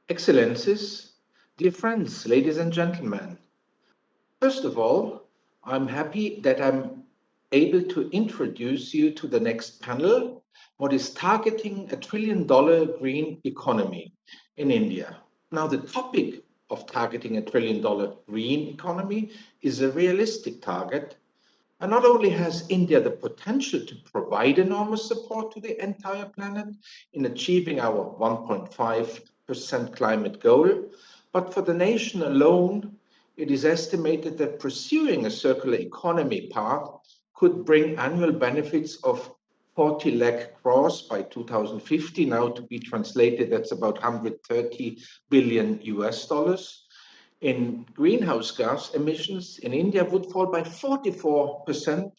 Excellencies, dear friends, ladies and gentlemen, first of all, I'm happy that I'm able to introduce you to the next panel, what is targeting $1 trillion green economy in India. Now, the topic of targeting $1 trillion green economy is a realistic target. And not only has India the potential to provide enormous support to the entire planet in achieving our 1.5% climate goal, but for the nation alone, it is estimated that pursuing a circular economy path could bring annual benefits of 40 lakh crores by 2050. Now, to be translated, that's about 130 billion US dollars in greenhouse gas emissions in India would fall by 44%,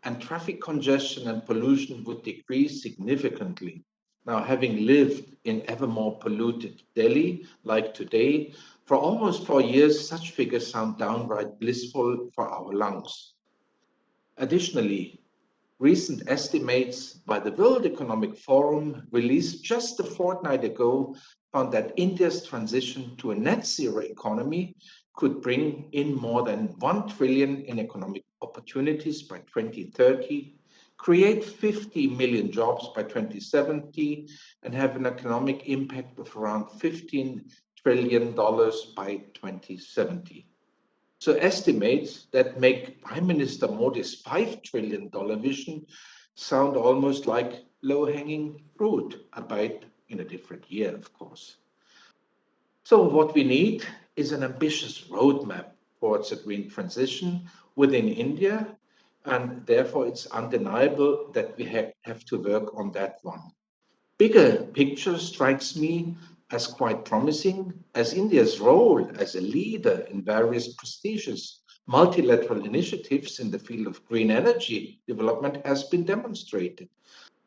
and traffic congestion and pollution would decrease significantly. Now, having lived in ever more polluted Delhi, like today, for almost 4 years, such figures sound downright blissful for our lungs. Additionally, recent estimates by the World Economic Forum, released just a fortnight ago, found that India's transition to a net zero economy could bring in more than 1 trillion in economic opportunities by 2030, create 50 million jobs by 2070, and have an economic impact of around $15 trillion by 2070. So estimates that make Prime Minister Modi's $5 trillion vision sound almost like low-hanging fruit, albeit in a different year, of course. So what we need is an ambitious roadmap towards a green transition within India, and therefore it's undeniable that we have to work on that one. Bigger picture strikes me as quite promising, as India's role as a leader in various prestigious multilateral initiatives in the field of green energy development has been demonstrated.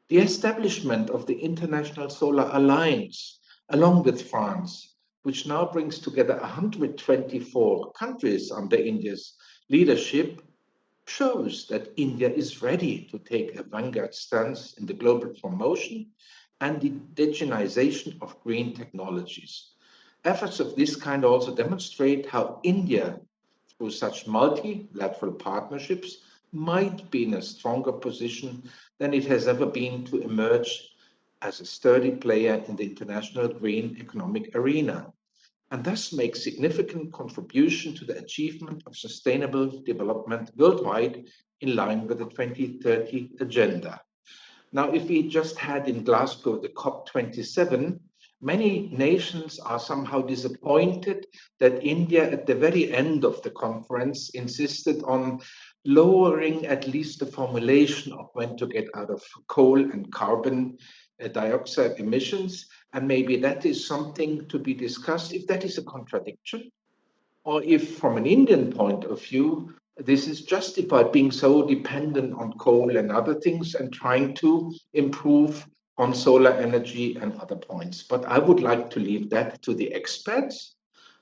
The establishment of the International Solar Alliance, along with France, which now brings together 124 countries under India's leadership, shows that India is ready to take a vanguard stance in the global promotion and the indigenization of green technologies. Efforts of this kind also demonstrate how India, through such multilateral partnerships, might be in a stronger position than it has ever been to emerge as a sturdy player in the international green economic arena, and thus make significant contribution to the achievement of sustainable development worldwide in line with the 2030 agenda. Now, if we just had in Glasgow the COP27, many nations are somehow disappointed that India, at the very end of the conference, insisted on lowering at least the formulation of when to get out of coal and carbon dioxide emissions. And maybe that is something to be discussed if that is a contradiction, or if, from an Indian point of view, this is justified being so dependent on coal and other things and trying to improve on solar energy and other points. But I would like to leave that to the experts.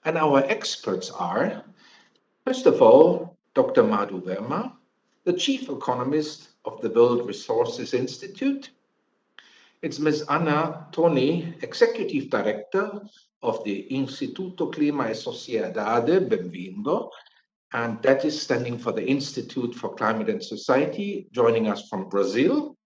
And our experts are, first of all, Dr. Madhu Verma, the chief economist of the World Resources Institute. It's Ms. Anna Toni, executive director of the Instituto Clima e Sociedade, Benvindo, and that is standing for the Institute for Climate and Society, joining us from Brazil.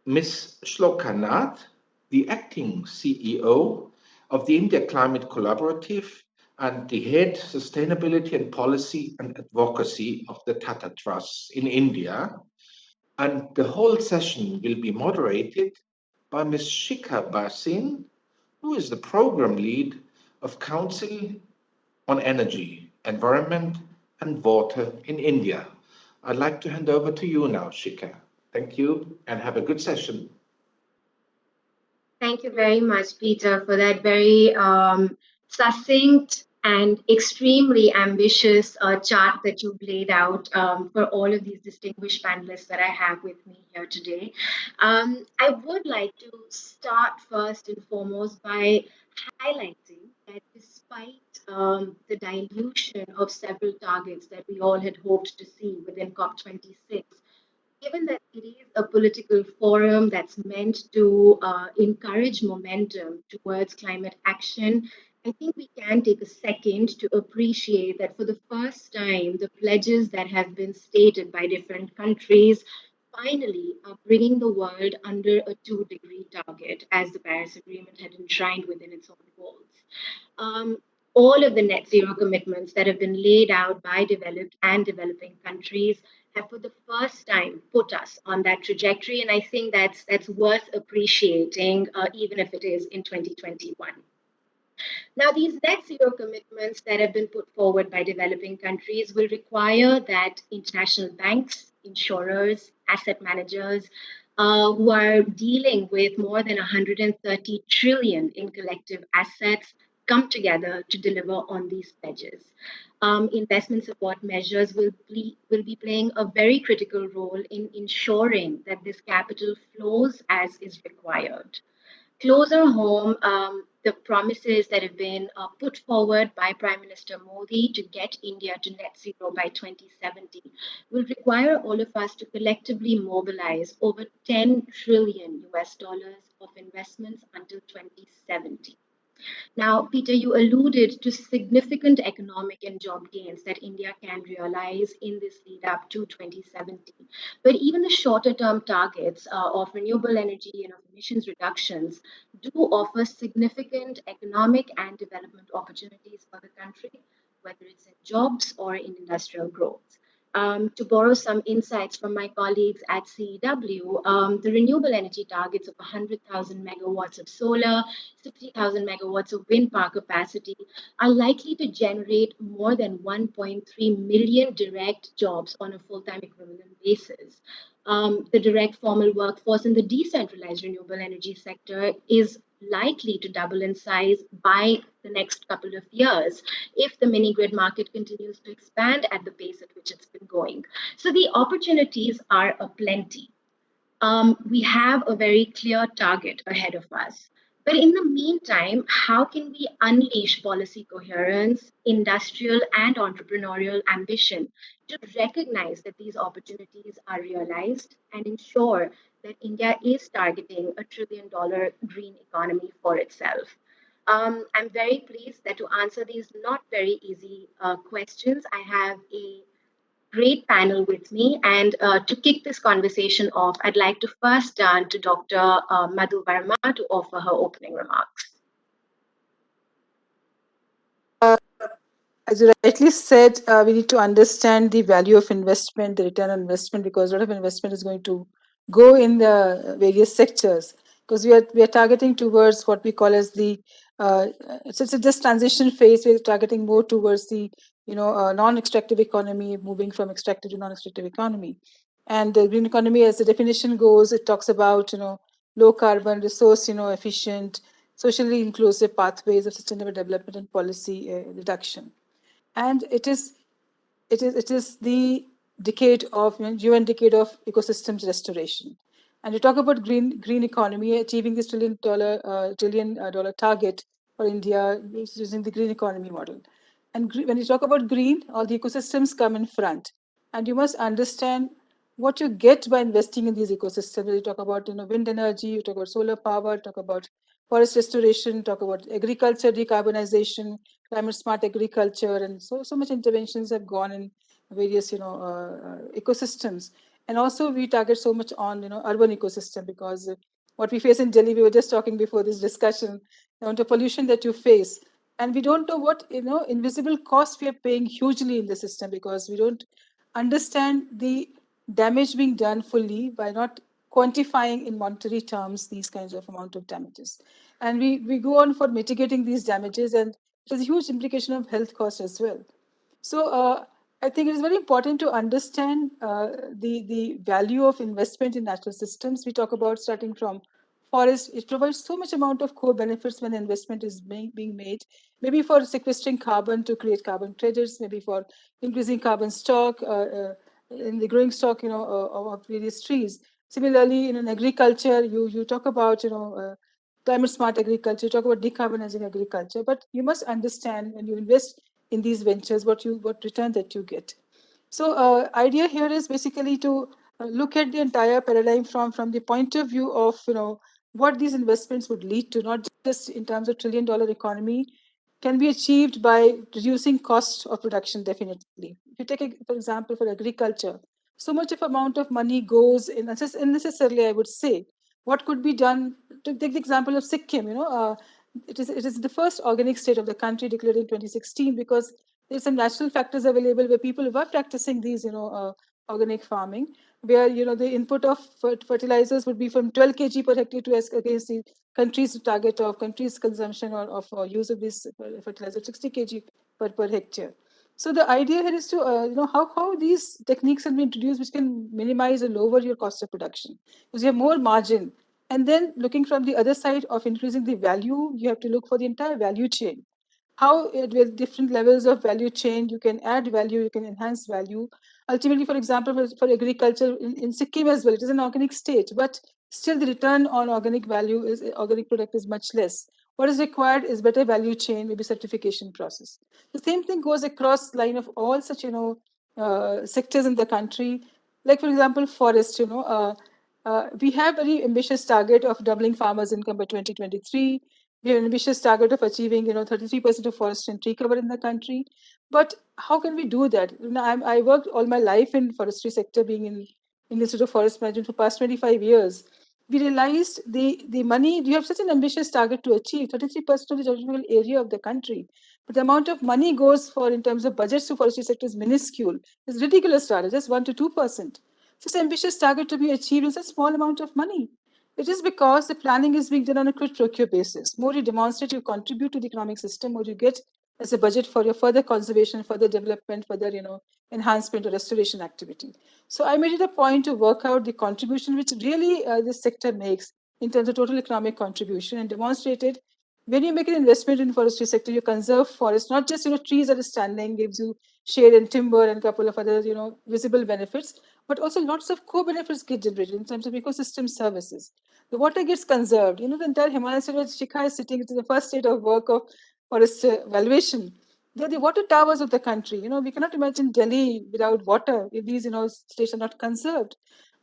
Ms. Shloka Nath, the acting CEO of the India Climate Collaborative and the head sustainability and policy and advocacy of the Tata Trust in India. And the whole session will be moderated by Ms. Shikha Bhasin, who is the program lead of Council on Energy, Environment and Water in India. I'd like to hand over to you now, Shikha. Thank you and have a good session. Thank you very much, Peter, for that very succinct and extremely ambitious chart that you've laid out for all of these distinguished panelists that I have with me here today. I would like to start first and foremost by highlighting that despite the dilution of several targets that we all had hoped to see within COP26, given that it is a political forum that's meant to encourage momentum towards climate action, I think we can take a second to appreciate that for the first time, the pledges that have been stated by different countries finally are bringing the world under a 2-degree target, as the Paris Agreement had enshrined within its own goals. Um, all of the net zero commitments that have been laid out by developed and developing countries have for the first time put us on that trajectory, and I think that's worth appreciating, even if it is in 2021. Now, these net zero commitments that have been put forward by developing countries will require that international banks, insurers, asset managers, who are dealing with more than 130 trillion in collective assets, come together to deliver on these pledges. Investment support measures will be playing a very critical role in ensuring that this capital flows as is required. Closer home, the promises that have been put forward by Prime Minister Modi to get India to net zero by 2070 will require all of us to collectively mobilize over 10 trillion US dollars of investments until 2070. Now, Peter, you alluded to significant economic and job gains that India can realize in this lead up to 2070. But even the shorter term targets of renewable energy and of emissions reductions do offer significant economic and development opportunities for the country, whether it's in jobs or in industrial growth. To borrow some insights from my colleagues at CEW, the renewable energy targets of 100,000 megawatts of solar, 60,000 megawatts of wind power capacity are likely to generate more than 1.3 million direct jobs on a full time equivalent basis. The direct formal workforce in the decentralized renewable energy sector is likely to double in size by the next couple of years if the mini grid market continues to expand at the pace at which it's been going. So the opportunities are aplenty. We have a very clear target ahead of us. But in the meantime, how can we unleash policy coherence, industrial and entrepreneurial ambition to recognize that these opportunities are realized and ensure that India is targeting a $1 trillion green economy for itself? I'm very pleased that to answer these not very easy questions, I have a great panel with me. And to kick this conversation off, I'd like to first turn to Dr. Madhu Verma to offer her opening remarks. As you rightly said, we need to understand the value of investment, the return on investment, because a lot of investment is going to go in the various sectors. Because we are targeting towards what we call as the it's a just transition phase. We're targeting more towards the non-extractive economy, moving from extractive to non-extractive economy. And the green economy, as the definition goes, it talks about low carbon, resource efficient, socially inclusive pathways of sustainable development and policy reduction. And it is the decade of UN decade of ecosystems restoration. And you talk about green economy, achieving this trillion dollar target for India using the green economy model. And when you talk about green, all the ecosystems come in front, and you must understand what you get by investing in these ecosystems. You talk about wind energy, you talk about solar power, talk about forest restoration, talk about agriculture decarbonization, climate smart agriculture, and so much interventions have gone in various ecosystems. And also we target so much on urban ecosystem, because what we face in Delhi, we were just talking before this discussion, the pollution that you face, and we don't know what invisible cost we are paying hugely in the system, because we don't understand the damage being done fully by not quantifying in monetary terms these kinds of amount of damages. And we go on for mitigating these damages, and there's a huge implication of health costs as well. So I think it is very important to understand the value of investment in natural systems. We talk about starting from forest. It provides so much amount of core benefits when investment is being made, maybe for sequestering carbon to create carbon credits, maybe for increasing carbon stock in the growing stock of various trees. Similarly, in agriculture, you talk about climate smart agriculture, you talk about decarbonizing agriculture, but you must understand when you invest in these ventures what return that you get. So idea here is basically to look at the entire paradigm from the point of view of what these investments would lead to, not just in terms of trillion-dollar economy, can be achieved by reducing cost of production. Definitely, if you take for example for agriculture, so much of amount of money goes in unnecessarily, I would say. What could be done? To take the example of Sikkim, it is the first organic state of the country declared in 2016 because there's some natural factors available where people were practicing these organic farming, where the input of fertilizers would be from 12 kg per hectare to against the country's target of country's consumption or of use of this fertilizer 60 kg per hectare. So the idea here is to how these techniques can be introduced which can minimize or lower your cost of production because you have more margin. And then looking from the other side of increasing the value, you have to look for the entire value chain. How with different levels of value chain you can add value, you can enhance value. Ultimately, for example, for agriculture in Sikkim as well, it is an organic state, but still the return on organic product is much less. What is required is better value chain, maybe certification process. The same thing goes across line of all such sectors in the country. Like for example, forest. We have very ambitious target of doubling farmers' income by 2023. We have an ambitious target of achieving 33% of forest and tree cover in the country. But how can we do that? I worked all my life in forestry sector, being in Institute of Forest Management for past 25 years. We realized the money, you have such an ambitious target to achieve 33% of the geographical area of the country, but the amount of money goes for in terms of budgets to forestry sector is minuscule. It's ridiculous target, just 1 to 2%. Such an ambitious target to be achieved is a small amount of money. It is because the planning is being done on a quid pro quo basis. More you demonstrate, you contribute to the economic system, more you get as a budget for your further conservation, further development, further enhancement or restoration activity. So I made it a point to work out the contribution which really this sector makes in terms of total economic contribution and demonstrated when you make an investment in forestry sector, you conserve forest, not just trees that are standing, gives you shade and timber and a couple of other visible benefits, but also lots of co-benefits get generated in terms of ecosystem services. The water gets conserved. The entire Himalayan state where Shikha is sitting, it is the first state of work of forest valuation. They're the water towers of the country. We cannot imagine Delhi without water if these states are not conserved.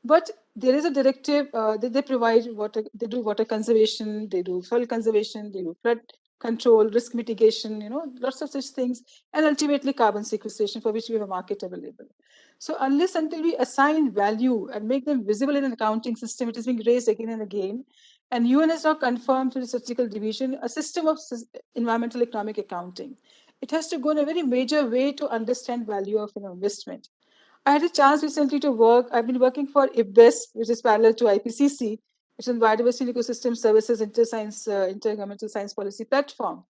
But there is a directive that they provide water. They do water conservation, they do soil conservation, they do flood control, risk mitigation, lots of such things, and ultimately carbon sequestration for which we have a market available. So unless until we assign value and make them visible in an accounting system, it is being raised again and again. And UN has now confirmed through the statistical division a system of environmental economic accounting. It has to go in a very major way to understand value of investment. I had a chance recently to work. I've been working for IBES, which is parallel to IPCC, which is Biodiversity Ecosystem Services Intergovernmental Science Policy Platform.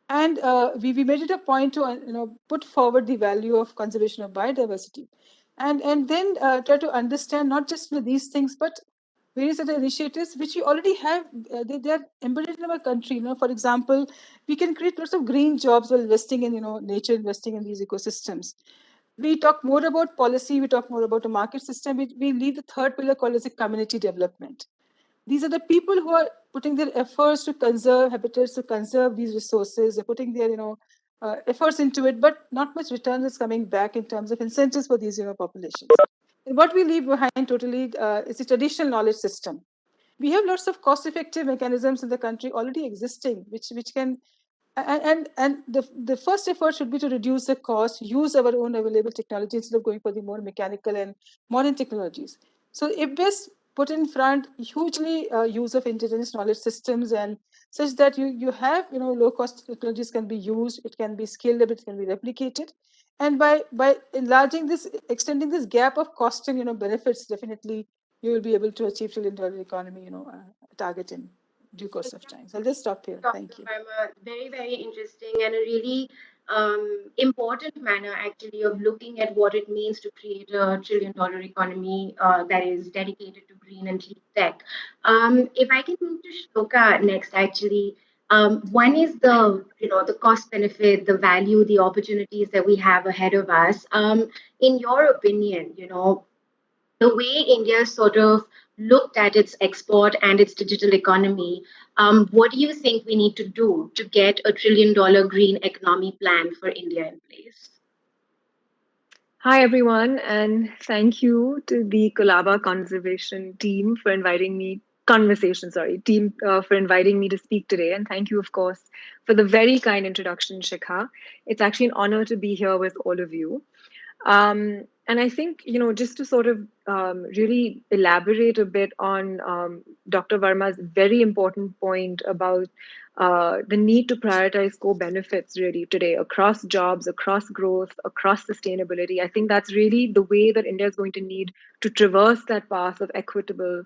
And we made it a point to put forward the value of conservation of biodiversity, and then try to understand not just these things, but various other initiatives which we already have. They are embedded in our country. For example, we can create lots of green jobs while investing in nature, investing in these ecosystems. We talk more about policy, we talk more about a market system. We leave the third pillar called as a community development. These are the people who are putting their efforts to conserve habitats, to conserve these resources. They're putting their efforts into it, but not much return is coming back in terms of incentives for these populations. And what we leave behind totally is the traditional knowledge system. We have lots of cost-effective mechanisms in the country already existing, which can and the first effort should be to reduce the cost, use our own available technology instead of going for the more mechanical and modern technologies. So if this put in front hugely use of indigenous knowledge systems and such that you have low cost technologies can be used, it can be scalable, it can be replicated, and by enlarging this, extending this gap of cost and benefits, definitely you will be able to achieve trillion-dollar economy target in due course of time. So I'll just stop here. Thank you. Verma, very, very interesting and a really important manner actually of looking at what it means to create a trillion-dollar economy that is dedicated to green and clean tech. If I can move to Shloka next, actually, one is the cost benefit, the value, the opportunities that we have ahead of us. In your opinion, the way India sort of looked at its export and its digital economy, what do you think we need to do to get a $1 trillion green economy plan for India in place? Hi, everyone, and thank you to the Colaba Conservation team for inviting me, for inviting me to speak today. And thank you, of course, for the very kind introduction, Shikha. It's actually an honor to be here with all of you. And I think, just to sort of really elaborate a bit on Dr. Verma's very important point about the need to prioritize core benefits really today across jobs, across growth, across sustainability. I think that's really the way that India is going to need to traverse that path of equitable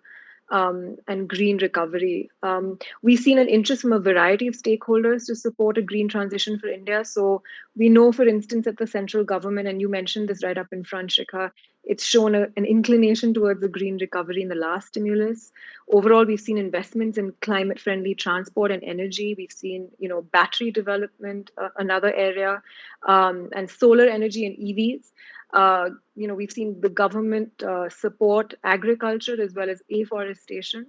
and green recovery. We've seen an interest from a variety of stakeholders to support a green transition for India. So we know, for instance, that the central government, and you mentioned this right up in front, Shikha, it's shown an inclination towards a green recovery in the last stimulus. Overall, we've seen investments in climate-friendly transport and energy. We've seen, battery development, another area, and solar energy and EVs. We've seen the government support agriculture as well as afforestation.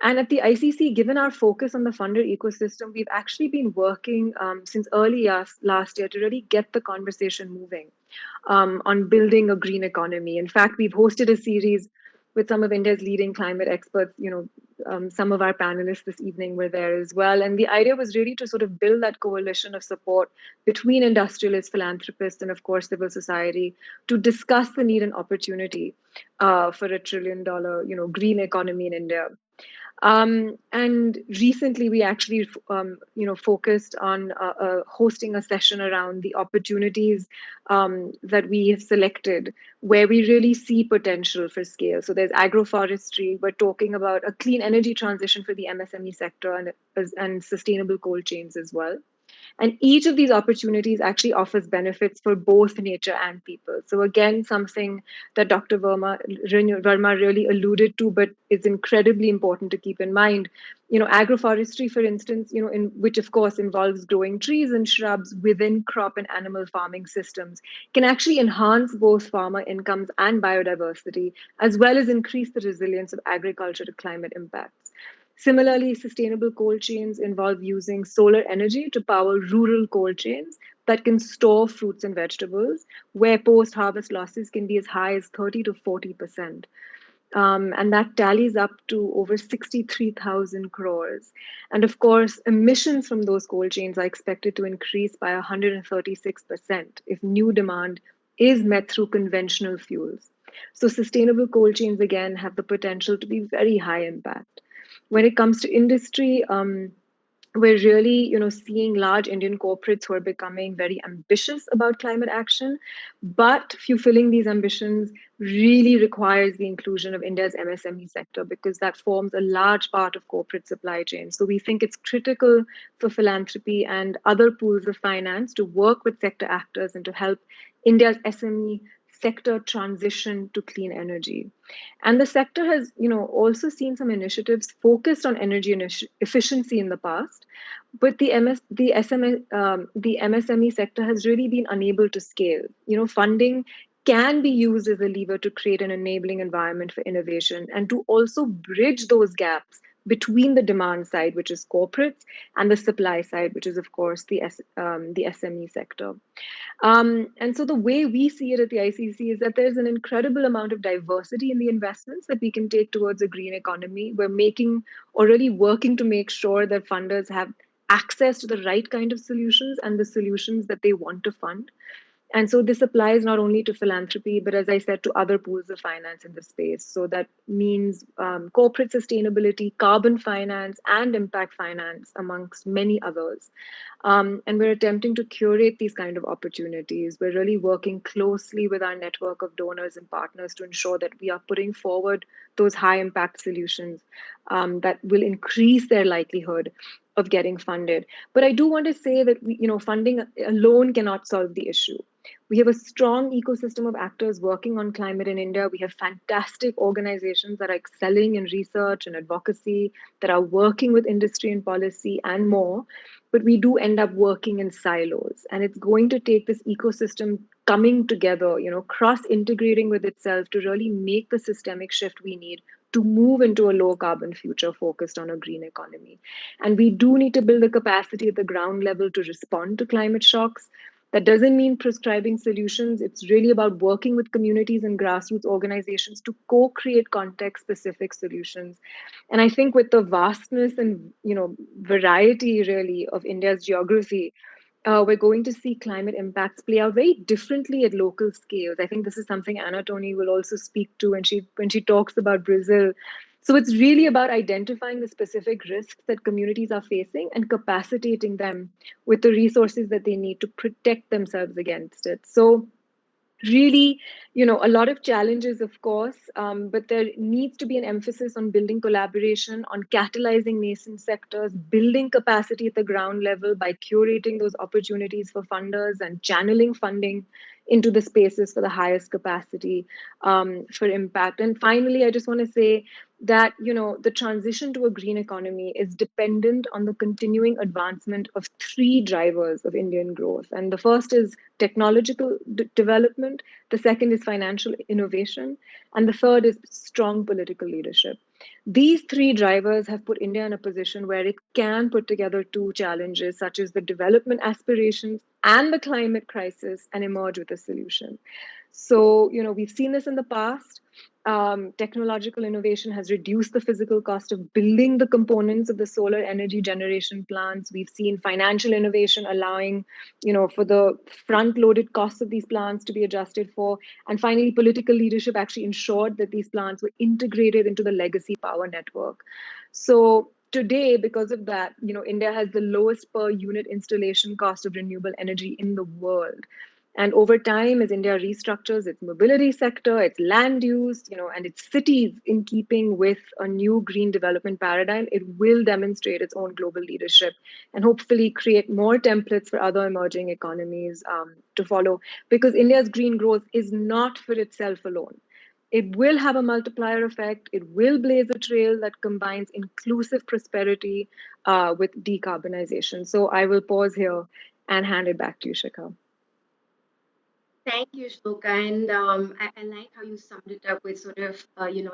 And at the ICC, given our focus on the funder ecosystem, we've actually been working since early last year to really get the conversation moving on building a green economy. In fact, we've hosted a series with some of India's leading climate experts. Some of our panelists this evening were there as well. And the idea was really to sort of build that coalition of support between industrialists, philanthropists, and of course, civil society to discuss the need and opportunity for a $1 trillion, green economy in India. And recently, we actually, focused on hosting a session around the opportunities that we have selected, where we really see potential for scale. So there's agroforestry. We're talking about a clean energy transition for the MSME sector and sustainable cold chains as well. And each of these opportunities actually offers benefits for both nature and people. So again, something that Dr. Verma really alluded to, but it's incredibly important to keep in mind. Agroforestry, for instance, in which of course involves growing trees and shrubs within crop and animal farming systems, can actually enhance both farmer incomes and biodiversity, as well as increase the resilience of agriculture to climate impacts. Similarly, sustainable cold chains involve using solar energy to power rural cold chains that can store fruits and vegetables, where post harvest losses can be as high as 30 to 40%. And that tallies up to over 63,000 crores. And of course, emissions from those cold chains are expected to increase by 136% if new demand is met through conventional fuels. So, sustainable cold chains again have the potential to be very high impact. When it comes to industry, we're really, seeing large Indian corporates who are becoming very ambitious about climate action, but fulfilling these ambitions really requires the inclusion of India's MSME sector because that forms a large part of corporate supply chains. So we think it's critical for philanthropy and other pools of finance to work with sector actors and to help India's SME sector transition to clean energy. And the sector has, also seen some initiatives focused on energy efficiency in the past, but the MSME sector has really been unable to scale. Funding can be used as a lever to create an enabling environment for innovation and to also bridge those gaps between the demand side, which is corporates, and the supply side, which is, of course, the SME sector. And so the way we see it at the ICC is that there's an incredible amount of diversity in the investments that we can take towards a green economy. We're making or really working to make sure that funders have access to the right kind of solutions and the solutions that they want to fund. And so this applies not only to philanthropy, but as I said, to other pools of finance in the space. So that means corporate sustainability, carbon finance, and impact finance, amongst many others. And we're attempting to curate these kind of opportunities. We're really working closely with our network of donors and partners to ensure that we are putting forward those high impact solutions that will increase their likelihood of getting funded. But I do want to say that funding alone cannot solve the issue. We have a strong ecosystem of actors working on climate in India. We have fantastic organizations that are excelling in research and advocacy, that are working with industry and policy and more. But we do end up working in silos. And it's going to take this ecosystem coming together, cross integrating with itself to really make the systemic shift we need to move into a low carbon future focused on a green economy. And we do need to build the capacity at the ground level to respond to climate shocks. That doesn't mean prescribing solutions. It's really about working with communities and grassroots organizations to co-create context-specific solutions. And I think with the vastness and variety really of India's geography, we're going to see climate impacts play out very differently at local scales. I think this is something Toni will also speak to when she talks about Brazil. So it's really about identifying the specific risks that communities are facing and capacitating them with the resources that they need to protect themselves against it. So really, a lot of challenges, of course, but there needs to be an emphasis on building collaboration, on catalyzing nascent sectors, building capacity at the ground level by curating those opportunities for funders and channeling funding into the spaces for the highest capacity for impact. And finally, I just want to say that the transition to a green economy is dependent on the continuing advancement of three drivers of Indian growth. And the first is technological development, the second is financial innovation, and the third is strong political leadership. These three drivers have put India in a position where it can put together two challenges, such as the development aspirations and the climate crisis, and emerge with a solution. So, we've seen this in the past. Technological innovation has reduced the physical cost of building the components of the solar energy generation plants. We've seen financial innovation allowing, for the front-loaded costs of these plants to be adjusted for. And finally, political leadership actually ensured that these plants were integrated into the legacy power network. So today, because of that, India has the lowest per unit installation cost of renewable energy in the world. And over time, as India restructures its mobility sector, its land use, and its cities in keeping with a new green development paradigm, it will demonstrate its own global leadership and hopefully create more templates for other emerging economies to follow. Because India's green growth is not for itself alone. It will have a multiplier effect. It will blaze a trail that combines inclusive prosperity with decarbonization. So I will pause here and hand it back to you, Shikha. Thank you, Shloka. And I like how you summed it up with sort of,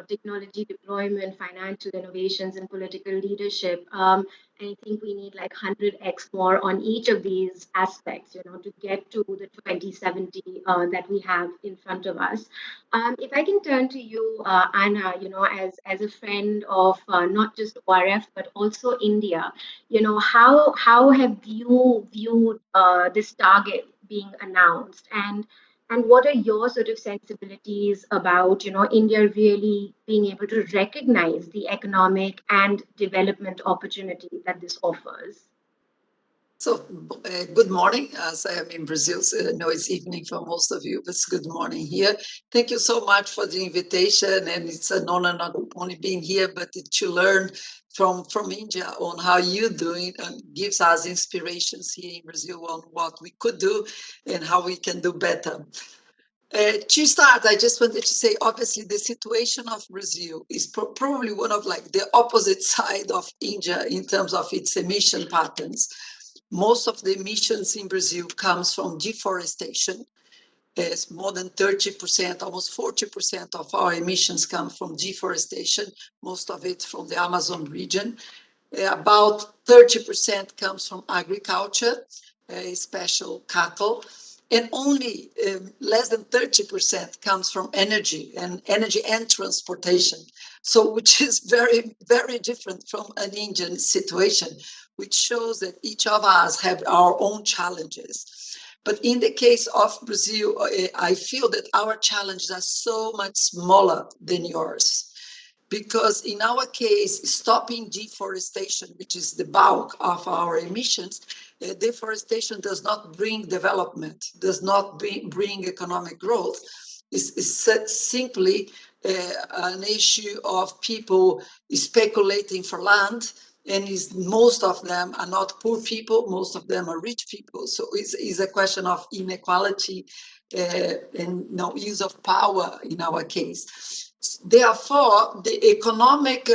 technology deployment, financial innovations, and political leadership. And I think we need like 100x more on each of these aspects, to get to the 2070 that we have in front of us. If I can turn to you, Anna, as a friend of not just ORF, but also India, how have you viewed this target being announced, and what are your sort of sensibilities about India really being able to recognize the economic and development opportunity that this offers? So, good morning, as I am in Brazil. So I know it's evening for most of you, but it's good morning here. Thank you so much for the invitation, and it's an honor not only being here, but to learn from India on how you're doing, and gives us inspirations here in Brazil on what we could do and how we can do better. To start, I just wanted to say, obviously, the situation of Brazil is probably one of like the opposite side of India in terms of its emission patterns. Most of the emissions in Brazil comes from deforestation. It's more than 30%, almost 40% of our emissions come from deforestation, most of it from the Amazon region. About 30% comes from agriculture, especially cattle, and only less than 30% comes from energy and transportation. So, which is very, very different from an Indian situation, which shows that each of us have our own challenges. But in the case of Brazil, I feel that our challenges are so much smaller than yours. Because in our case, stopping deforestation, which is the bulk of our emissions, deforestation does not bring development, does not bring economic growth. It's simply an issue of people speculating for land, and most of them are not poor people, most of them are rich people. So it's a question of inequality and use of power in our case. Therefore, the economic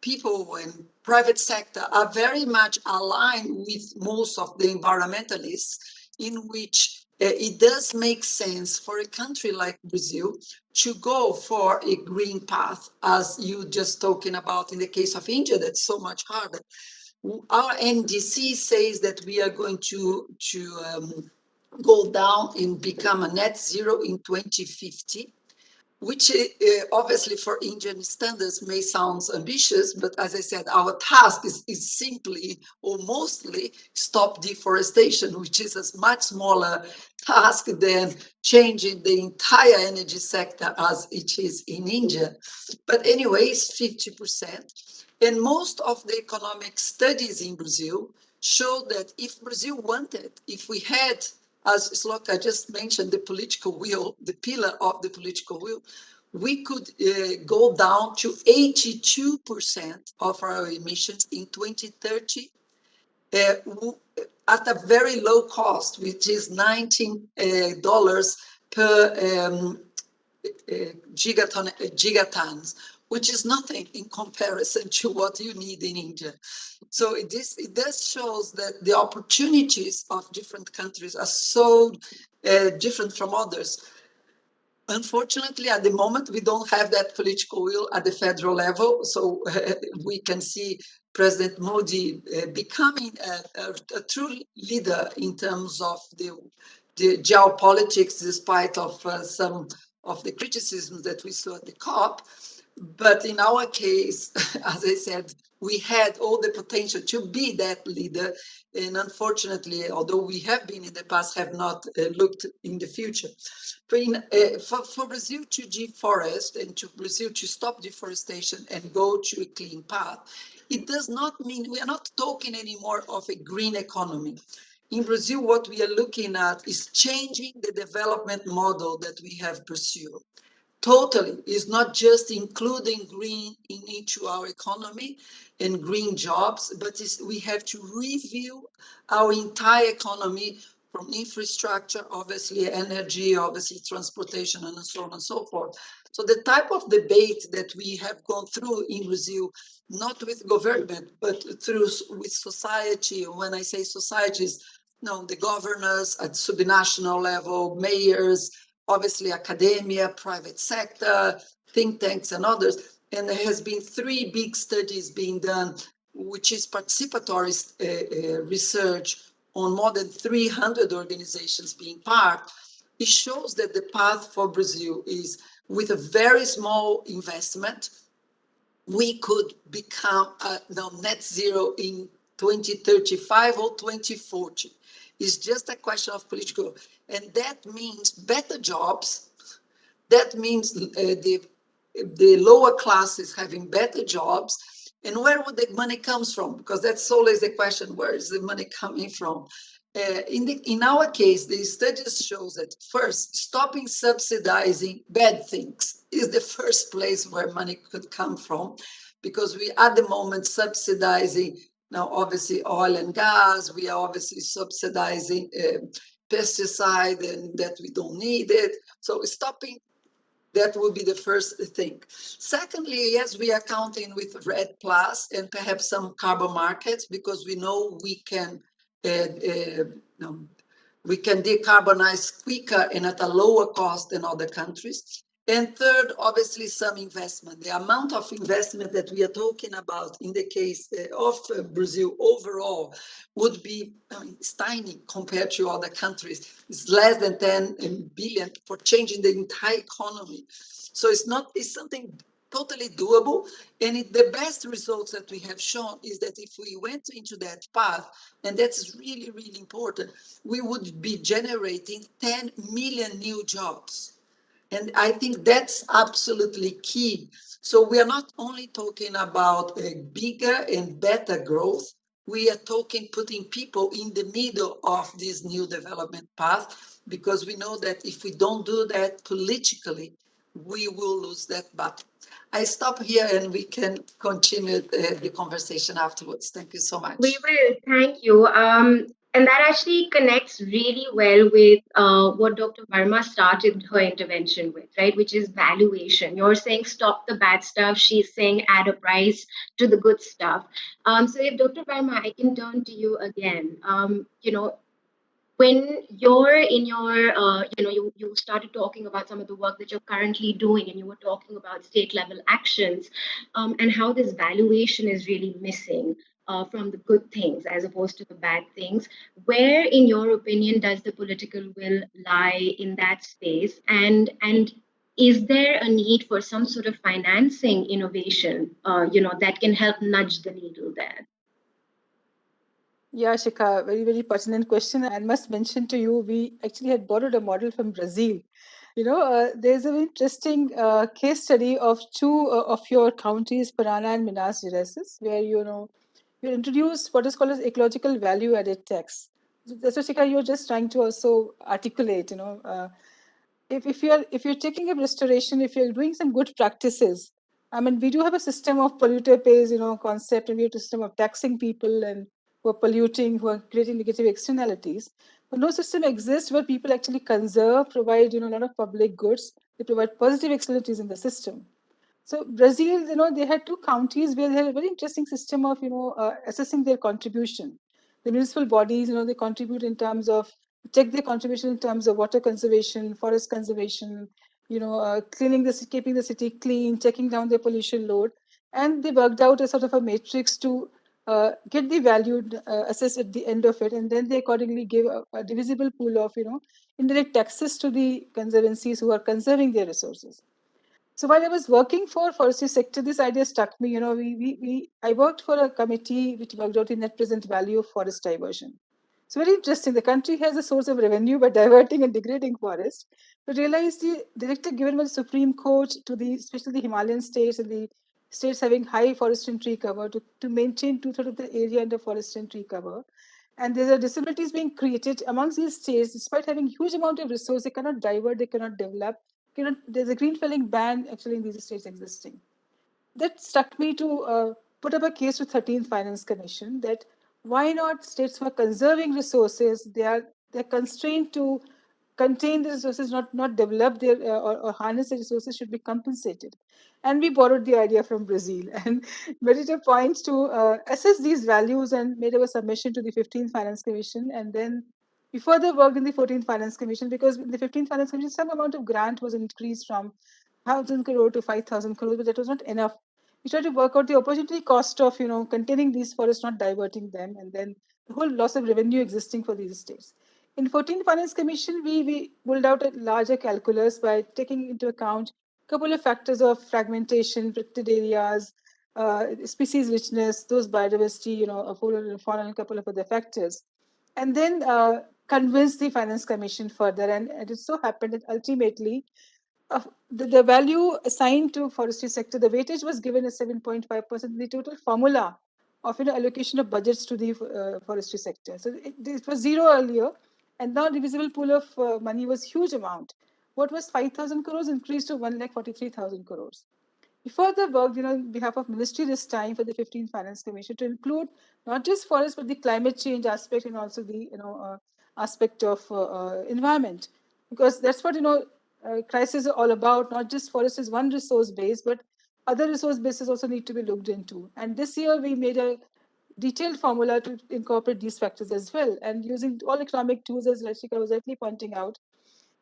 people and private sector are very much aligned with most of the environmentalists, in which it does make sense for a country like Brazil to go for a green path, as you just talking about in the case of India, that's so much harder. our NDC says that we are going to go down and become a net zero in 2050, which obviously for Indian standards may sound ambitious, but as I said, our task is simply or mostly stop deforestation, which is a much smaller task than changing the entire energy sector as it is in India. But anyways, 50%. And most of the economic studies in Brazil show that if Brazil wanted, if we had, as Shloka just mentioned, the political will, the pillar of the political will, we could go down to 82% of our emissions in 2030 at a very low cost, which is $19 per gigatons, which is nothing in comparison to what you need in India. So it does shows that the opportunities of different countries are so different from others. Unfortunately, at the moment, we don't have that political will at the federal level. So we can see President Modi becoming a true leader in terms of the geopolitics, despite of some of the criticism that we saw at the COP. But in our case, as I said, we had all the potential to be that leader. And unfortunately, although we have been in the past, have not looked in the future. For Brazil to deforest and to Brazil to stop deforestation and go to a clean path, it does not mean we are not talking anymore of a green economy. In Brazil, what we are looking at is changing the development model that we have pursued. Totally, it's not just including green into our economy and green jobs, but we have to review our entire economy from infrastructure, obviously energy, obviously transportation, and so on and so forth. So the type of debate that we have gone through in Brazil, not with government, but with society. When I say societies, the governors at subnational level, mayors, obviously academia, private sector, think tanks, and others. And there has been 3 big studies being done, which is participatory research on more than 300 organizations being part. It shows that the path for Brazil is with a very small investment, we could become net zero in 2035 or 2040. It's just a question of political, and that means better jobs. That means the lower classes having better jobs. And where would the money comes from? Because that's always the question: where is the money coming from? In our case, the studies shows that first, stopping subsidizing bad things is the first place where money could come from, because we at the moment subsidizing now obviously oil and gas. We are obviously subsidizing pesticide and that we don't need it. So stopping that will be the first thing. Secondly, yes, we are counting with RED Plus and perhaps some carbon markets, because we know we can decarbonize quicker and at a lower cost than other countries. And third, obviously, some investment. The amount of investment that we are talking about in the case of Brazil overall would be tiny compared to other countries. It's less than 10 billion for changing the entire economy. So it's something totally doable. And the best results that we have shown is that if we went into that path, and that's really, really important, we would be generating 10 million new jobs. And I think that's absolutely key. So we are not only talking about a bigger and better growth, we are talking putting people in the middle of this new development path, because we know that if we don't do that politically, we will lose that battle. I stop here and we can continue the conversation afterwards. Thank you so much. We will. Thank you. And that actually connects really well with what Dr. Verma started her intervention with, right? Which is valuation. You're saying stop the bad stuff. She's saying add a price to the good stuff. So if Dr. Verma, I can turn to you again. When you're in your, you started talking about some of the work that you're currently doing, and you were talking about state level actions and how this valuation is really missing. from the good things as opposed to the bad things. Where, in your opinion, does the political will lie in that space? And is there a need for some sort of financing innovation, that can help nudge the needle there? Yeah, Shikha, very, very pertinent question. And must mention to you, we actually had borrowed a model from Brazil. There's an interesting case study of two of your counties, Parana and Minas Gerais, where, you introduced what is called as ecological value added tax. That's what, Shikha, you're just trying to also articulate, if you're taking up restoration, if you're doing some good practices, I mean, we do have a system of polluter pays, concept, and we have a system of taxing people and who are polluting, who are creating negative externalities. But no system exists where people actually conserve, provide, a lot of public goods. They provide positive externalities in the system. So Brazil, they had two counties where they had a very interesting system of, assessing their contribution. The municipal bodies, they contribute in terms of, check their contribution in terms of water conservation, forest conservation, cleaning keeping the city clean, checking down their pollution load. And they worked out a sort of a matrix to get the value assessed at the end of it. And then they accordingly give a divisible pool of, indirect taxes to the conservancies who are conserving their resources. So while I was working for forestry sector, this idea struck me. I worked for a committee which worked out the net present value of forest diversion. So very interesting. The country has a source of revenue by diverting and degrading forest. But realized the directive given by the Supreme Court to especially the Himalayan states and the states having high forest and tree cover to maintain 2/3 of the area under forest and tree cover. And there are disabilities being created amongst these states, despite having huge amount of resources, they cannot divert, they cannot develop. There's a green felling ban actually in these states existing. That struck me to put up a case to 13th Finance Commission that why not states who are conserving resources, they're constrained to contain the resources, not develop their or harness the resources, should be compensated. And we borrowed the idea from Brazil and made it a point to assess these values and made our submission to the 15th Finance Commission. And then we further worked in the 14th Finance Commission because in the 15th Finance Commission, some amount of grant was increased from 1,000 crore to 5,000 crore, but that was not enough. We tried to work out the opportunity cost of, containing these forests, not diverting them, and then the whole loss of revenue existing for these states. In 14th Finance Commission, we pulled out a larger calculus by taking into account a couple of factors of fragmentation, protected areas, species richness, those biodiversity, a fauna and a couple of other factors. And then convinced the Finance Commission further. And it so happened that ultimately the value assigned to forestry sector, the weightage was given as 7.5%. The total formula of allocation of budgets to the forestry sector. So it was zero earlier, and now the visible pool of money was huge amount. What was 5,000 crores increased to 1,43,000 crores. We further worked, on behalf of ministry this time for the 15th Finance Commission to include not just forest but the climate change aspect and also the aspect of environment, because that's what crisis are all about. Not just forest is one resource base, but other resource bases also need to be looked into. And this year we made a detailed formula to incorporate these factors as well, and using all economic tools, as Rashika was rightly pointing out.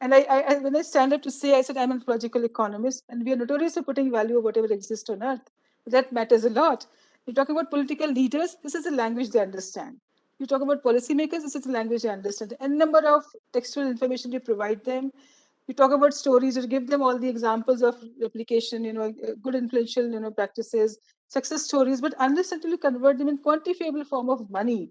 And when I stand up to say, I said I'm an ecological economist, and we are notorious for putting value of whatever exists on earth. That matters a lot. You talk about political leaders, this is the language they understand. You talk about policymakers, this is the language they understand. And number of textual information you provide them. You talk about stories, you give them all the examples of replication, good influential, practices, success stories, but unless until you convert them in quantifiable form of money,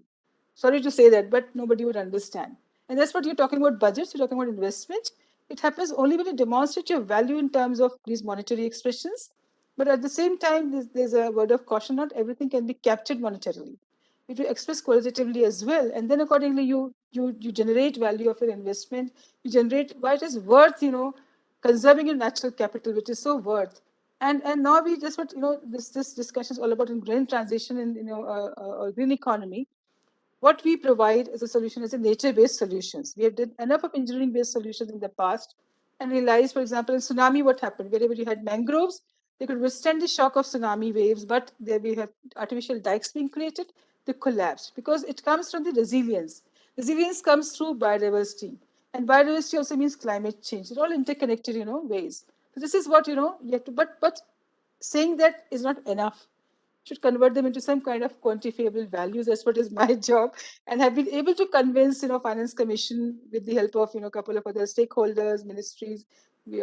sorry to say that, but nobody would understand. And that's what you're talking about budgets, you're talking about investment. It happens only when you demonstrate your value in terms of these monetary expressions. But at the same time, there's a word of caution, not everything can be captured monetarily. If you express qualitatively as well, and then accordingly you generate value of your investment, you generate why it is worth, conserving your natural capital, which is so worth. And now we just what this discussion is all about in green transition and green economy. What we provide as a solution is a nature-based solutions. We have done enough of engineering-based solutions in the past and realized, for example, in tsunami, what happened? Wherever you had mangroves, they could withstand the shock of tsunami waves, but there we have artificial dikes being created, they collapsed because it comes from the resilience. Resilience comes through biodiversity. And biodiversity also means climate change. They're all interconnected, ways. So this is what, you have to, but saying that is not enough. should convert them into some kind of quantifiable values. That's what is my job, and have been able to convince, Finance Commission with the help of, a couple of other stakeholders, ministries,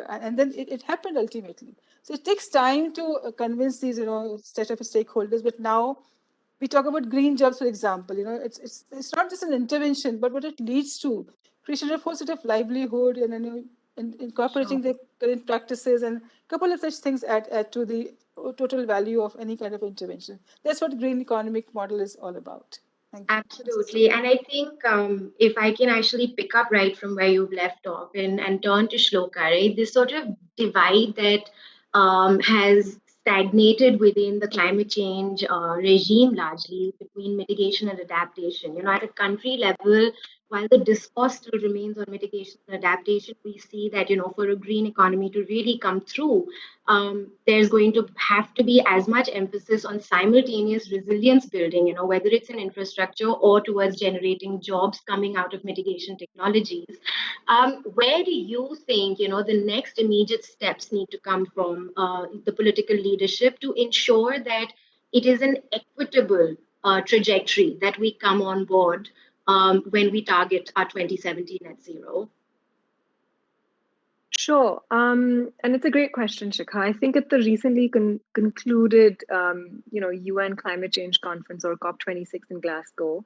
and then it happened ultimately. So it takes time to convince these, set of stakeholders. But now we talk about green jobs, for example. It's not just an intervention, but what it leads to: creation of a whole set of livelihood, and incorporating the current practices, and a couple of such things add to the total value of any kind of intervention. That's what green economic model is all about. Thank you. Absolutely. And I think if I can actually pick up right from where you've left off and turn to Shloka, right, this sort of divide that has stagnated within the climate change regime largely between mitigation and adaptation. At a country level, while the discourse still remains on mitigation and adaptation, we see that, for a green economy to really come through, there's going to have to be as much emphasis on simultaneous resilience building, whether it's in infrastructure or towards generating jobs coming out of mitigation technologies. Where do you think, the next immediate steps need to come from the political leadership to ensure that it is an equitable trajectory that we come on board when we target our 2070 net zero? Sure. And it's a great question, Shikha. I think at the recently concluded, UN Climate Change Conference, or COP26 in Glasgow,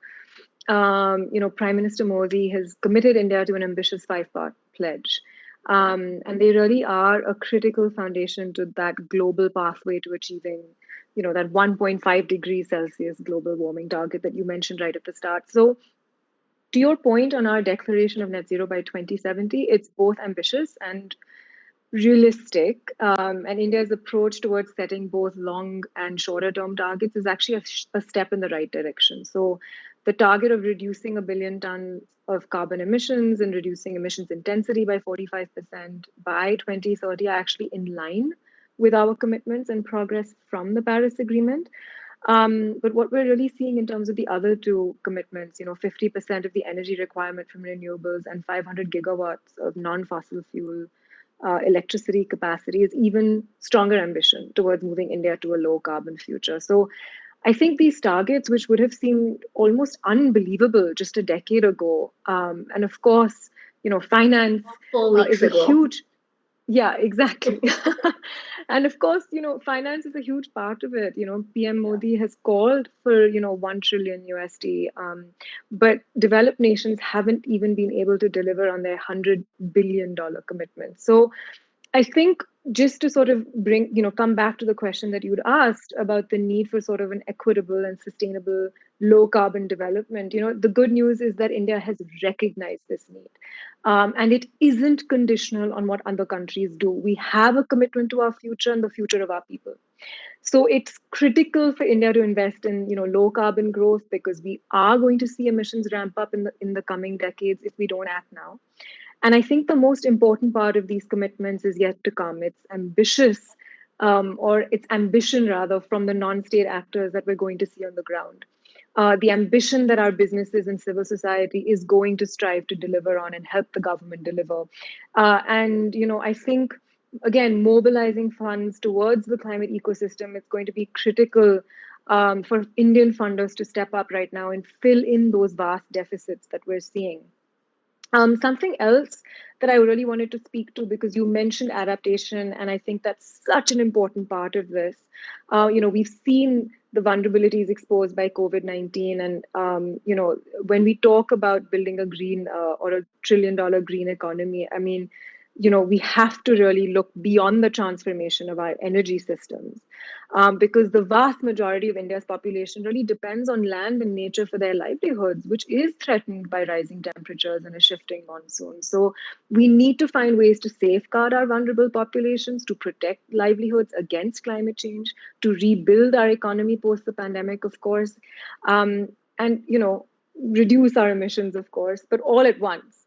Prime Minister Modi has committed India to an ambitious 5-part pledge. And they really are a critical foundation to that global pathway to achieving, that 1.5 degrees Celsius global warming target that you mentioned right at the start. So, to your point on our declaration of net zero by 2070, it's both ambitious and realistic. And India's approach towards setting both long and shorter term targets is actually a step in the right direction. So the target of reducing 1 billion tons of carbon emissions and reducing emissions intensity by 45% by 2030 are actually in line with our commitments and progress from the Paris Agreement. But what we're really seeing in terms of the other two commitments, 50% of the energy requirement from renewables and 500 gigawatts of non-fossil fuel electricity capacity, is even stronger ambition towards moving India to a low carbon future. So I think these targets, which would have seemed almost unbelievable just a decade ago, and of course, finance 4 weeks is a ago. huge, yeah, exactly. And of course, finance is a huge part of it. PM Modi has called for, 1 trillion USD, but developed nations haven't even been able to deliver on their $100 billion commitment. So I think just to sort of come back to the question that you'd asked about the need for sort of an equitable and sustainable low carbon development, the good news is that India has recognized this need. And it isn't conditional on what other countries do. We have a commitment to our future and the future of our people. So it's critical for India to invest in, low carbon growth, because we are going to see emissions ramp up in the coming decades if we don't act now. And I think the most important part of these commitments is yet to come. It's ambitious, or it's ambition rather, from the non-state actors that we're going to see on the ground. The ambition that our businesses and civil society is going to strive to deliver on and help the government deliver. And I think, again, mobilizing funds towards the climate ecosystem is going to be critical for Indian funders to step up right now and fill in those vast deficits that we're seeing. Something else that I really wanted to speak to, because you mentioned adaptation, and I think that's such an important part of this. We've seen the vulnerabilities exposed by COVID-19, and when we talk about building a green or $1 trillion green economy, I mean, we have to really look beyond the transformation of our energy systems, because the vast majority of India's population really depends on land and nature for their livelihoods, which is threatened by rising temperatures and a shifting monsoon. So we need to find ways to safeguard our vulnerable populations, to protect livelihoods against climate change, to rebuild our economy post the pandemic, of course, and reduce our emissions, of course, but all at once.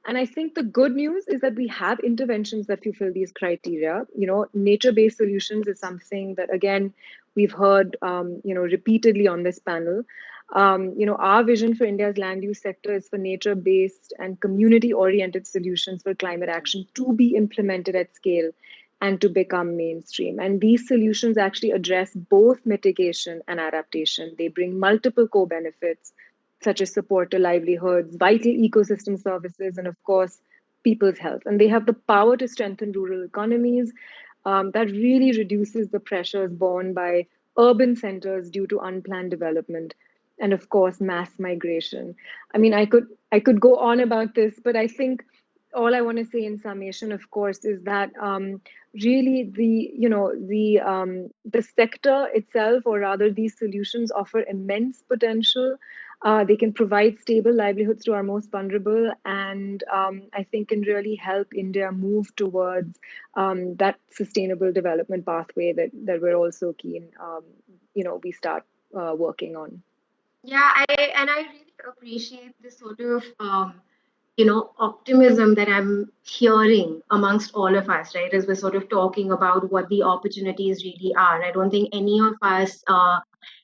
And I think the good news is that we have interventions that fulfill these criteria. Nature-based solutions is something that, again, we've heard, repeatedly on this panel. Our vision for India's land use sector is for nature-based and community-oriented solutions for climate action to be implemented at scale and to become mainstream. And these solutions actually address both mitigation and adaptation. They bring multiple co-benefits, such as support to livelihoods, vital ecosystem services, and of course, people's health. And they have the power to strengthen rural economies. That really reduces the pressures borne by urban centers due to unplanned development, and of course mass migration. I mean, I could go on about this, but I think all I want to say in summation, of course, is that really the sector itself, or rather these solutions, offer immense potential. They can provide stable livelihoods to our most vulnerable, and I think can really help India move towards that sustainable development pathway that we're also keen, we start working on. Yeah, I really appreciate this sort of optimism that I'm hearing amongst all of us, right? As we're sort of talking about what the opportunities really are. I don't think any of us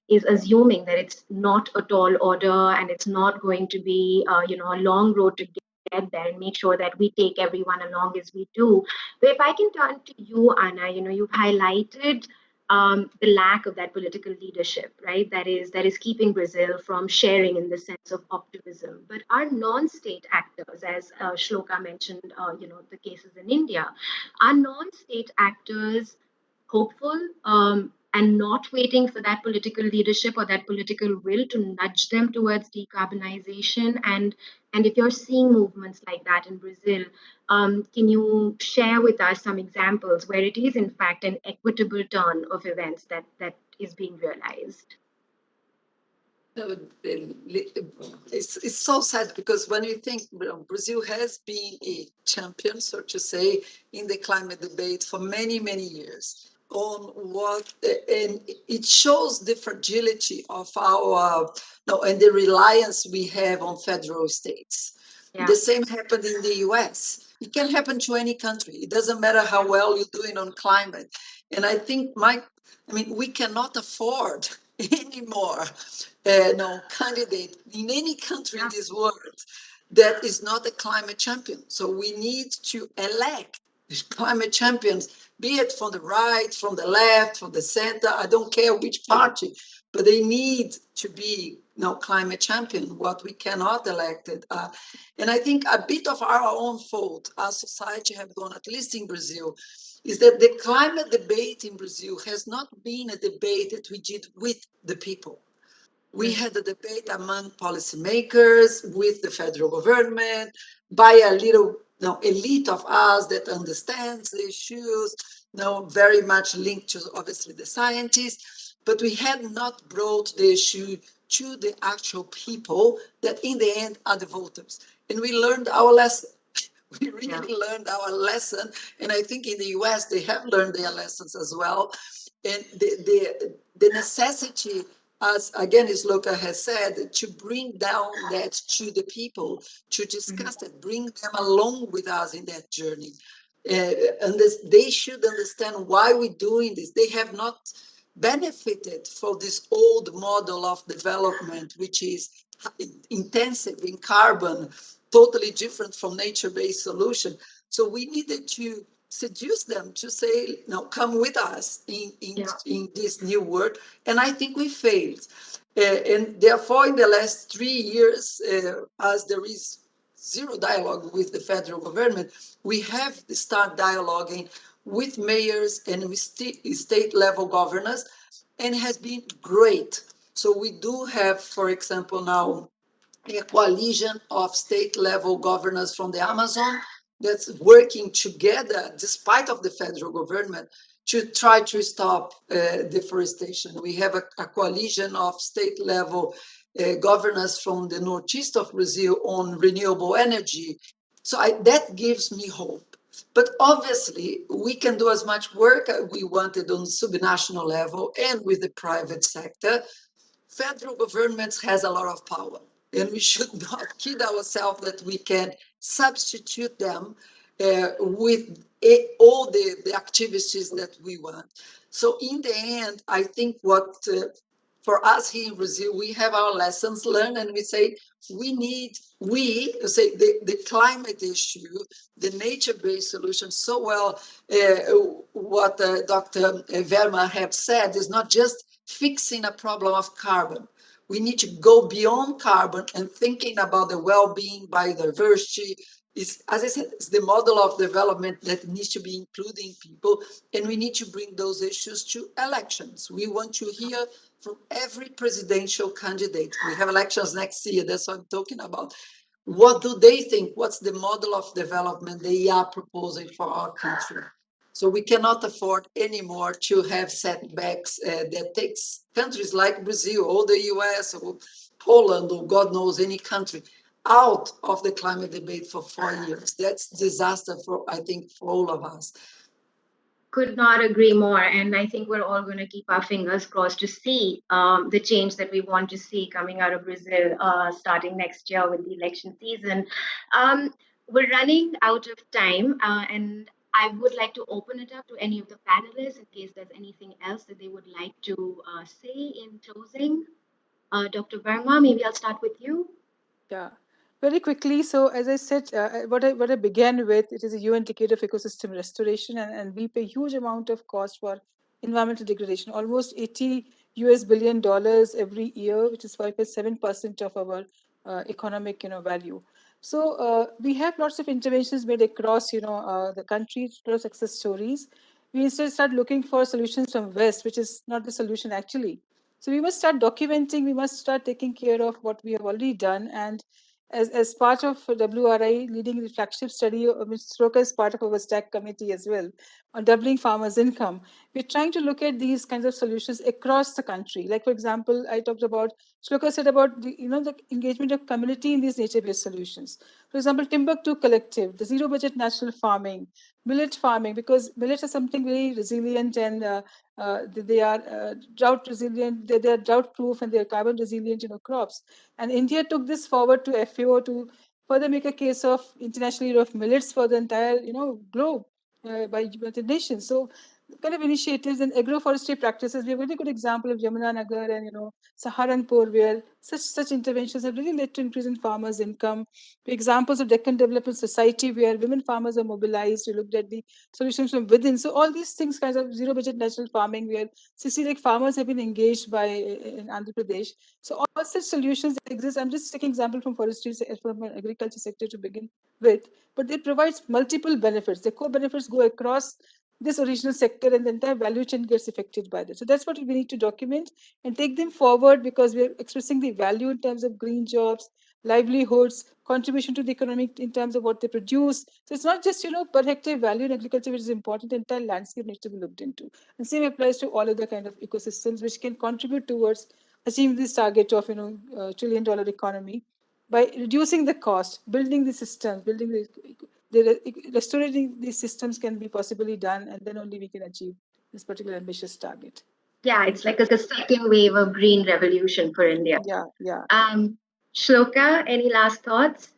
is assuming that it's not a tall order and it's not going to be, a long road to get there, and make sure that we take everyone along as we do. But if I can turn to you, Anna, you've highlighted the lack of that political leadership, right? That is keeping Brazil from sharing in the sense of optimism. But our non-state actors, as Shloka mentioned, the cases in India, are non-state actors hopeful and not waiting for that political leadership or that political will to nudge them towards decarbonization? And if you're seeing movements like that in Brazil, can you share with us some examples where it is in fact an equitable turn of events that is being realized? No, it's so sad because when you think Brazil has been a champion, so to say, in the climate debate for many, many years on what, and it shows the fragility of our, no, and the reliance we have on federal states. Yeah. The same happened in the US. It can happen to any country. It doesn't matter how well you're doing on climate. And I think we cannot afford anymore candidate in any country in this world that is not a climate champion. So we need to elect climate champions, be it from the right, from the left, from the center. I don't care which party, but they need to be climate champion. What we cannot elect it. And I think a bit of our own fault, our society have gone, at least in Brazil, is that the climate debate in Brazil has not been a debate that we did with the people. We had a debate among policymakers, with the federal government, by a little elite of us that understands the issues, very much linked to obviously the scientists, but we had not brought the issue to the actual people that in the end are the voters. And we learned our lesson. We really learned our lesson. And I think in the US, they have learned their lessons as well. And the necessity, as again, as Shloka has said, to bring down that to the people, to discuss that, bring them along with us in that journey. And they should understand why we're doing this. They have not benefited from this old model of development, which is intensive in carbon, totally different from nature-based solution. So we needed to seduce them to say, no, come with us in this new world. And I think we failed. And therefore, in the last 3 years, as there is zero dialogue with the federal government, we have to start dialoguing with mayors and with state level governors, and it has been great. So we do have, for example, now a coalition of state level governors from the Amazon that's working together, despite of the federal government, to try to stop deforestation. We have a coalition of state level governors from the northeast of Brazil on renewable energy. So that gives me hope. But obviously, we can do as much work as we wanted on subnational level and with the private sector. Federal governments has a lot of power, and we should not kid ourselves that we can substitute them with all the activities that we want. So in the end, I think what for us here in Brazil, we have our lessons learned, and we say the climate issue, the nature-based solution so well. What Dr. Verma have said is not just fixing a problem of carbon. We need to go beyond carbon and thinking about the well-being, biodiversity. Is, as I said, it's the model of development that needs to be including people, and we need to bring those issues to elections. We want to hear from every presidential candidate. We have elections next year, that's what I'm talking about. What do they think? What's the model of development they are proposing for our country? So we cannot afford anymore to have setbacks that takes countries like Brazil or the US or Poland or God knows any country out of the climate debate for 4 years. That's disaster for, I think, for all of us. Could not agree more. And I think we're all going to keep our fingers crossed to see the change that we want to see coming out of Brazil starting next year with the election season. We're running out of time, and I would like to open it up to any of the panelists in case there's anything else that they would like to say in closing. Dr. Verma, maybe I'll start with you. Yeah, very quickly. So as I said, what I began with, it is a UN decade of ecosystem restoration, and we pay huge amount of cost for environmental degradation, almost $80 billion every year, which is 5.7% of our economic value. So we have lots of interventions made across the country, lot of success stories. We instead start looking for solutions from West, which is not the solution actually. So we must start documenting, we must start taking care of what we have already done. And as part of WRI leading the flagship study, Shloka is part of our stack committee as well, on doubling farmers' income. We're trying to look at these kinds of solutions across the country. Like, for example, I talked about, Shloka said about the engagement of community in these nature-based solutions. For example, Timbuktu Collective, the zero budget natural farming, millet farming, because millets are something very resilient and they are drought resilient, they are drought proof and they are carbon resilient crops. And India took this forward to FAO to further make a case of international year of millets for the entire globe by United Nations. So kind of initiatives and agroforestry practices. We have a really good example of Yamuna Nagar and Saharanpur, where such interventions have really led to increase in farmers' income. Examples of Deccan Development Society, where women farmers are mobilized. We looked at the solutions from within. So all these things, kinds of zero budget natural farming, where like farmers have been engaged by in Andhra Pradesh. So all such solutions exist. I'm just taking example from forestry, from agriculture sector to begin with, but they provide multiple benefits. The core benefits go across this original sector, and the entire value chain gets affected by that. So that's what we need to document and take them forward, because we're expressing the value in terms of green jobs, livelihoods, contribution to the economy in terms of what they produce. So it's not just per hectare value in agriculture, which is important. The entire landscape needs to be looked into. And same applies to all other kind of ecosystems which can contribute towards achieving this target of $1 trillion economy by reducing the cost, building the systems, building the restoring these systems can be possibly done, and then only we can achieve this particular ambitious target. Yeah, it's like a second wave of green revolution for India. Yeah. Shloka, any last thoughts?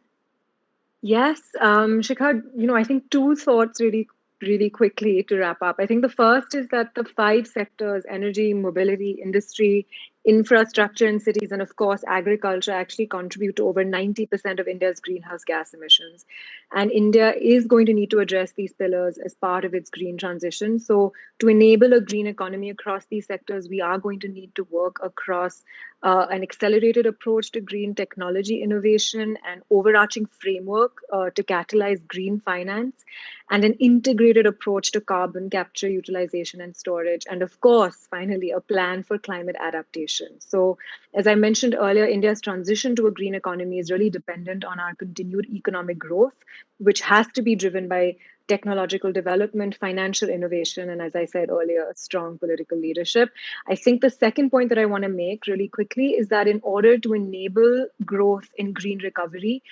Yes, Shikha, I think two thoughts really quickly to wrap up. I think the first is that the 5 sectors, energy, mobility, industry, infrastructure in cities, and of course, agriculture actually contribute to over 90% of India's greenhouse gas emissions. And India is going to need to address these pillars as part of its green transition. So to enable a green economy across these sectors, we are going to need to work across an accelerated approach to green technology innovation and overarching framework to catalyze green finance, and an integrated approach to carbon capture, utilization, and storage. And of course, finally, a plan for climate adaptation. So, as I mentioned earlier, India's transition to a green economy is really dependent on our continued economic growth, which has to be driven by technological development, financial innovation, and as I said earlier, strong political leadership. I think the second point that I want to make really quickly is that in order to enable growth in green recovery,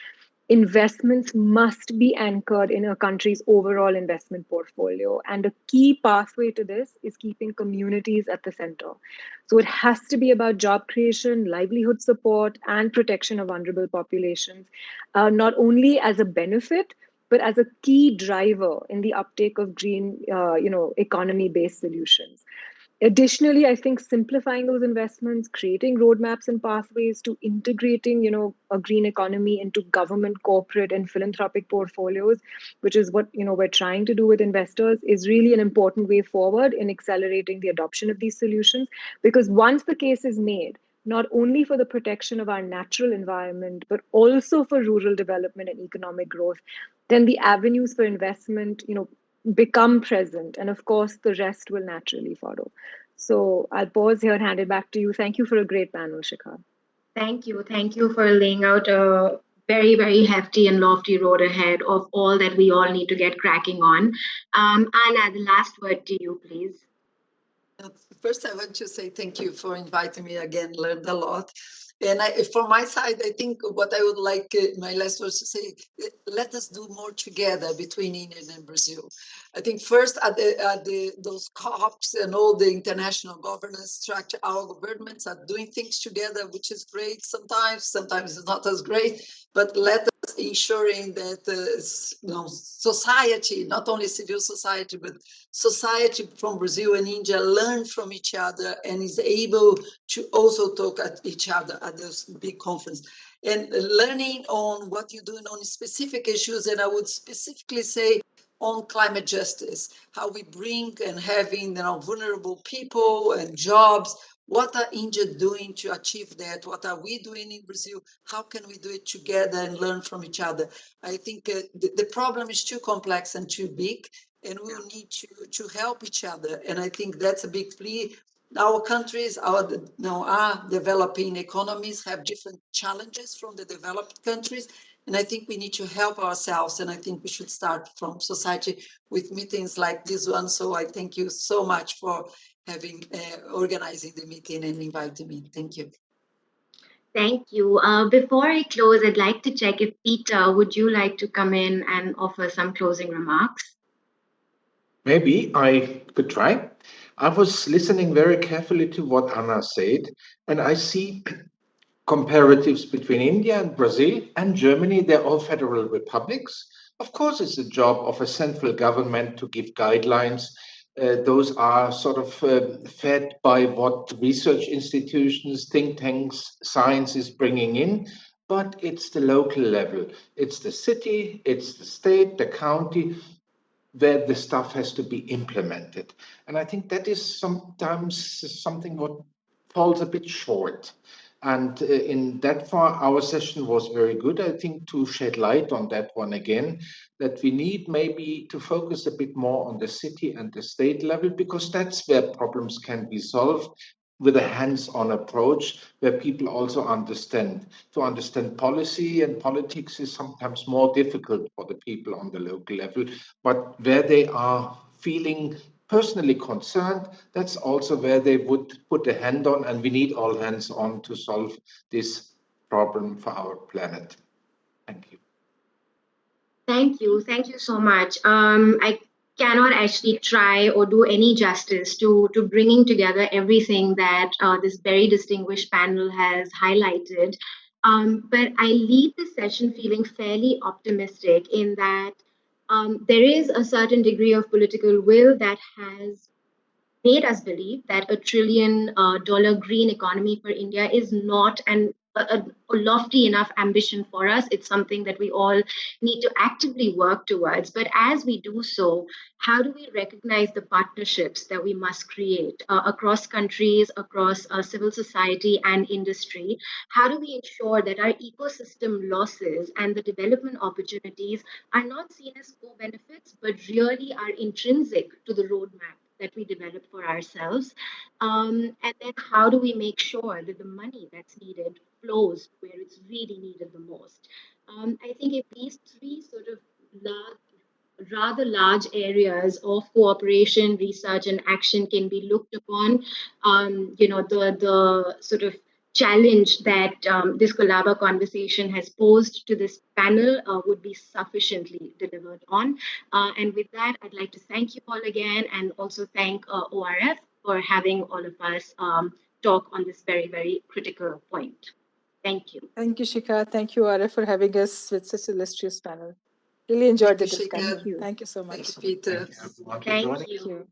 investments must be anchored in a country's overall investment portfolio. And a key pathway to this is keeping communities at the center. So it has to be about job creation, livelihood support, and protection of vulnerable populations, not only as a benefit, but as a key driver in the uptake of green, economy-based solutions. Additionally, I think simplifying those investments, creating roadmaps and pathways to integrating, a green economy into government, corporate, and philanthropic portfolios, which is what, we're trying to do with investors, is really an important way forward in accelerating the adoption of these solutions. Because once the case is made, not only for the protection of our natural environment, but also for rural development and economic growth, then the avenues for investment, become present. And of course, the rest will naturally follow. So I'll pause here and hand it back to you. Thank you for a great panel, Shikha. Thank you. Thank you for laying out a very, very hefty and lofty road ahead of all that we all need to get cracking on. Anna, the last word to you, please. First, I want to say thank you for inviting me again. Learned a lot. And from my side, I think what I would like my last words to say, let us do more together between India and Brazil. I think first those COPs and all the international governance structure, our governments are doing things together, which is great sometimes it's not as great, but let us ensuring that society, not only civil society, but society from Brazil and India learn from each other and is able to also talk at each other at this big conference and learning on what you're doing on specific issues. And I would specifically say on climate justice, how we bring and having vulnerable people and jobs. What are India doing to achieve that? What are we doing in Brazil? How can we do it together and learn from each other? I think the problem is too complex and too big, and we will need to help each other. And I think that's a big plea. Our countries, our developing economies have different challenges from the developed countries. And I think we need to help ourselves. And I think we should start from society with meetings like this one. So I thank you so much for having organizing the meeting and inviting me. Thank you. Thank you. Before I close, I'd like to check if Peter, would you like to come in and offer some closing remarks? Maybe I could try. I was listening very carefully to what Anna said, and I see comparatives between India and Brazil and Germany. They're all federal republics. Of course, it's the job of a central government to give guidelines. Those are sort of fed by what research institutions, think tanks, science is bringing in. But it's the local level. It's the city, it's the state, the county, where the stuff has to be implemented. And I think that is sometimes something what falls a bit short. And in that far, our session was very good, I think, to shed light on that one again, that we need maybe to focus a bit more on the city and the state level, because that's where problems can be solved with a hands-on approach where people also understand. To understand policy and politics is sometimes more difficult for the people on the local level, but where they are feeling personally concerned, that's also where they would put a hand on, and we need all hands on to solve this problem for our planet. Thank you. Thank you. Thank you so much. I cannot actually try or do any justice to bringing together everything that this very distinguished panel has highlighted. But I leave the session feeling fairly optimistic in that there is a certain degree of political will that has made us believe that $1 trillion green economy for India is not a lofty enough ambition for us. It's something that we all need to actively work towards. But as we do so, how do we recognize the partnerships that we must create across countries, across civil society and industry? How do we ensure that our ecosystem losses and the development opportunities are not seen as co-benefits, but really are intrinsic to the roadmap that we develop for ourselves? And then how do we make sure that the money that's needed flows where it's really needed the most? I think if these three sort of rather large areas of cooperation, research, and action can be looked upon, the sort of challenge that this Colaba conversation has posed to this panel would be sufficiently delivered on. And with that, I'd like to thank you all again, and also thank ORF for having all of us talk on this very, very critical point. Thank you. Thank you, Shikha. Thank you, ORF, for having us with such an illustrious panel. Really enjoyed the discussion. Shikha. Thank you so much. Thanks, Peter. Thank you. Thank you.